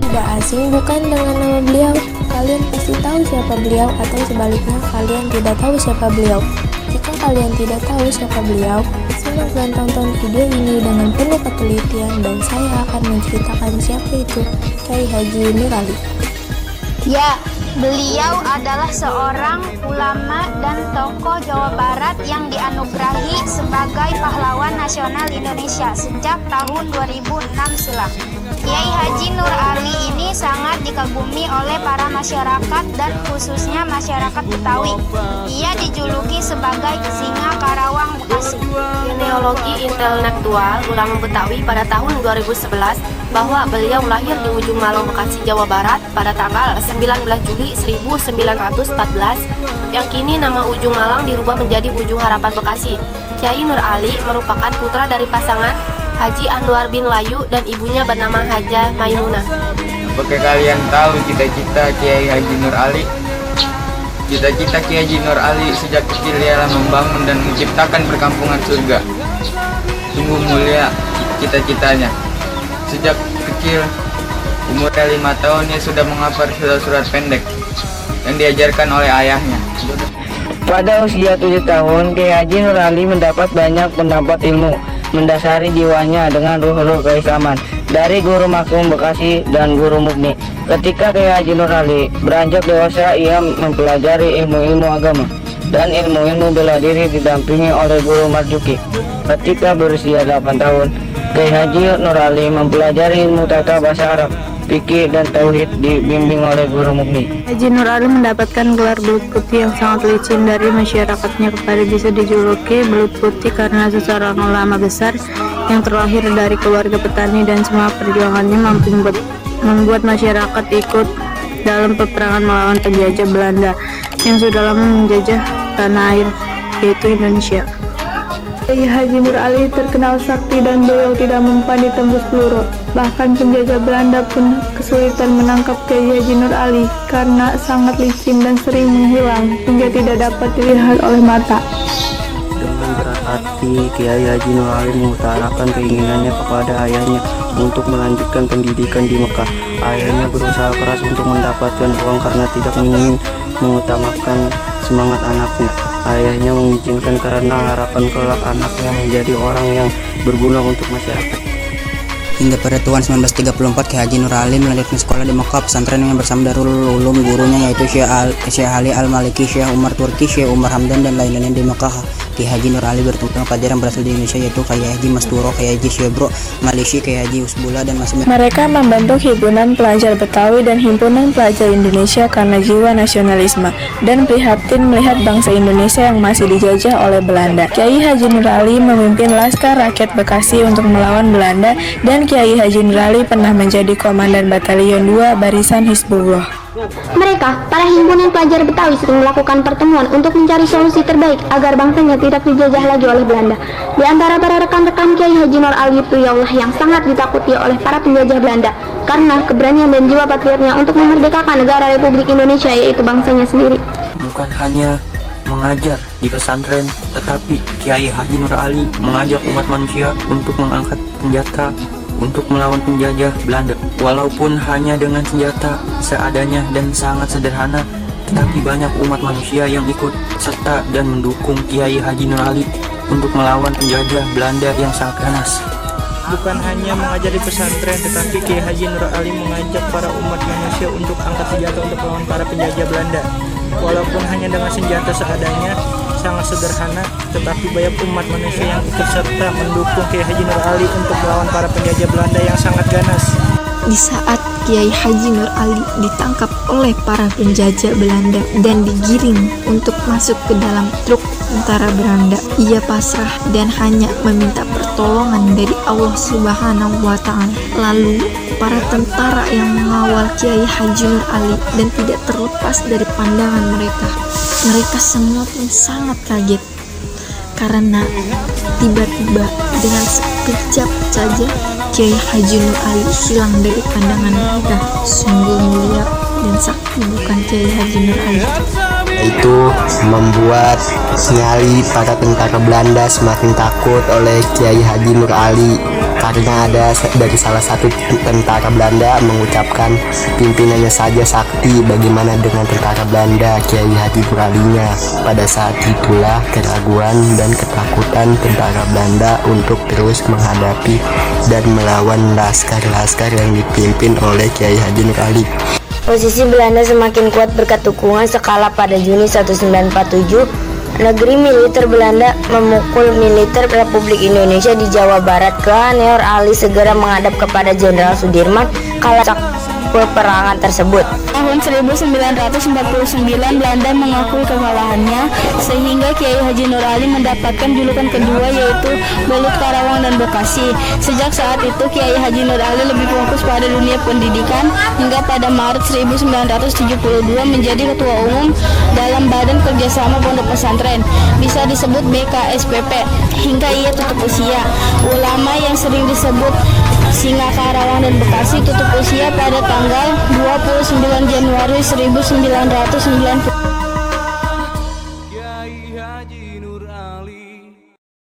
Tidak asing bukan dengan nama beliau? Kalian pasti tahu siapa beliau, atau sebaliknya kalian tidak tahu siapa beliau. Jika kalian tidak tahu siapa beliau, simak dan tonton video ini dengan penuh ketelitian dan saya akan menceritakan siapa itu Kyai Haji Nur Ali. Ya, beliau adalah seorang ulama dan tokoh Jawa Barat yang dianugerahi sebagai pahlawan nasional Indonesia sejak tahun 2006 silam. Kyai Haji Nur Ali ini sangat dikagumi oleh para masyarakat dan khususnya masyarakat Betawi. Ia dijuluki sebagai Singa Karawang Bekasi. Genealogi intelektual ulama Betawi pada tahun 2011 bahwa beliau lahir di Ujung Malung, Bekasi, Jawa Barat pada tanggal 19 Juli 1914 yang kini nama Ujung Malang dirubah menjadi Ujung Harapan, Bekasi. Kyai Nur Ali merupakan putra dari pasangan Haji Anwar bin Layu dan ibunya bernama Haja Maimunah. Apakah kalian tahu cita-cita Kyai Haji Nur Ali? Cita-cita Kyai Haji Nur Ali sejak kecil ialah membangun dan menciptakan perkampungan surga. Sungguh mulia cita-citanya. Sejak kecil, umurnya 5 tahun, ia sudah menghafal surat-surat pendek yang diajarkan oleh ayahnya. Pada usia 7 tahun, Kyai Haji Nur Ali mendapat banyak pendapat ilmu, mendasari jiwanya dengan ruh-ruh keislaman dari Guru Maksum Bekasi dan Guru Mukni. Ketika Kyai Haji Nur Ali beranjak dewasa, ia mempelajari ilmu-ilmu agama dan ilmu-ilmu bela diri didampingi oleh Guru Marjuki. Ketika berusia 8 tahun, Kyai Haji Nur Ali mempelajari ilmu tata bahasa Arab, fikih dan tauhid dibimbing oleh Guru Mukni. Haji Nur Ali mendapatkan gelar belut putih yang sangat licin dari masyarakatnya kepada bisa dijuluki belut putih karena seorang ulama besar yang terlahir dari keluarga petani dan semua perjuangannya mampu membuat masyarakat ikut dalam peperangan melawan penjajah Belanda yang sudah lama menjajah tanah air, yaitu Indonesia. Kyai Haji Nur Ali terkenal sakti dan beliau tidak mempan ditembus peluru. Bahkan penjajah Belanda pun kesulitan menangkap Kyai Haji Nur Ali karena sangat licin dan sering menghilang hingga tidak dapat dilihat oleh mata. Dengan berat hati, Kyai Haji Nur Ali mengutarakan keinginannya kepada ayahnya untuk melanjutkan pendidikan di Mekah. Ayahnya berusaha keras untuk mendapatkan uang karena tidak ingin mengutamakan semangat anaknya. Ayahnya mengizinkan karena harapan kelak anaknya menjadi orang yang berguna untuk masyarakat. Hingga pada tahun 1934, Kyai Haji Nur Ali melanjutkan sekolah di Mekah pesantren yang bersama Darul Ulum. Gurunya yaitu Syekh Ali Al-Maliki, Syekh Umar Turki, Syekh Umar Hamdan dan lain-lainnya di Mekah. Kyai Haji Nur Ali bertemu pelajar yang berasal dari Indonesia yaitu Kyai Haji Masturo, Kyai Haji Syebro, Malisi, Kyai Haji Usbula dan masih banyak. Mereka membentuk Himpunan Pelajar Betawi dan Himpunan Pelajar Indonesia karena jiwa nasionalisme dan prihatin melihat bangsa Indonesia yang masih dijajah oleh Belanda. Kyai Haji Nur Ali memimpin Laskar Rakyat Bekasi untuk melawan Belanda dan Kyai Haji Nur Ali pernah menjadi Komandan Batalion 2 Barisan Hizbullah. Mereka, para himpunan pelajar Betawi, sering melakukan pertemuan untuk mencari solusi terbaik agar bangsanya tidak dijajah lagi oleh Belanda. Di antara para rekan-rekan Kyai Haji Nur Ali itu ialah yang sangat ditakuti oleh para penjajah Belanda karena keberanian dan jiwa patriotnya untuk memerdekakan negara Republik Indonesia, yaitu bangsanya sendiri. Bukan hanya mengajar di pesantren, tetapi Kyai Haji Nur Ali mengajak umat manusia untuk mengangkat senjata untuk melawan penjajah Belanda. Walaupun hanya dengan senjata seadanya dan sangat sederhana, tetapi banyak umat manusia yang ikut serta dan mendukung Kyai Haji Nur Ali untuk melawan penjajah Belanda yang sangat ganas. Bukan hanya mengajar di pesantren, tetapi Kyai Haji Nur Ali mengajak para umat manusia untuk angkat senjata untuk melawan para penjajah Belanda. Walaupun hanya dengan senjata seadanya, sangat sederhana, tetapi banyak umat manusia yang ikut serta mendukung Kyai Haji Nur Ali untuk melawan para penjajah Belanda yang sangat ganas. Di saat Kyai Haji Nur Ali ditangkap oleh para penjajah Belanda dan digiring untuk masuk ke dalam truk tentara Belanda, ia pasrah dan hanya meminta pertolongan dari Allah Subhanahu wa Ta'ala. Lalu para tentara yang mengawal Kyai Haji Nur Ali dan tidak terlepas dari pandangan mereka semua pun sangat kaget karena Tiba-tiba dengan sekejap saja Kiai Haji Nur Ali hilang dari pandangan mereka. Sungguh mulia dan sakti bukan Kiai Haji Nur Ali? Itu membuat nyali para tentara Belanda semakin takut oleh Kiai Haji Nur Ali, karena ada dari salah satu tentara Belanda mengucapkan pimpinannya saja sakti, bagaimana dengan tentara Belanda, Kiai Haji Nur Ali-nya. Pada saat itulah keraguan dan ketakutan tentara Belanda untuk terus menghadapi dan melawan laskar-laskar yang dipimpin oleh Kiai Haji Nur Ali. Posisi Belanda semakin kuat berkat dukungan skala pada Juni 1947. Negeri militer Belanda memukul militer Republik Indonesia di Jawa Barat. Nur Ali segera menghadap kepada Jenderal Sudirman kalah peperangan tersebut. Tahun 1949 Belanda mengakui kekalahannya, sehingga Kiai Haji Nur Ali mendapatkan julukan kedua, yaitu Belut Karawang dan Bekasi. Sejak saat itu Kiai Haji Nur Ali lebih fokus pada dunia pendidikan, hingga pada Maret 1972 menjadi ketua umum dalam Badan Kerjasama Pondok Pesantren, bisa disebut BKSPP, hingga ia tutup usia. Ulama yang sering disebut Singa Karawang dan Bekasi tutup usia pada tanggal 29 Januari 1990.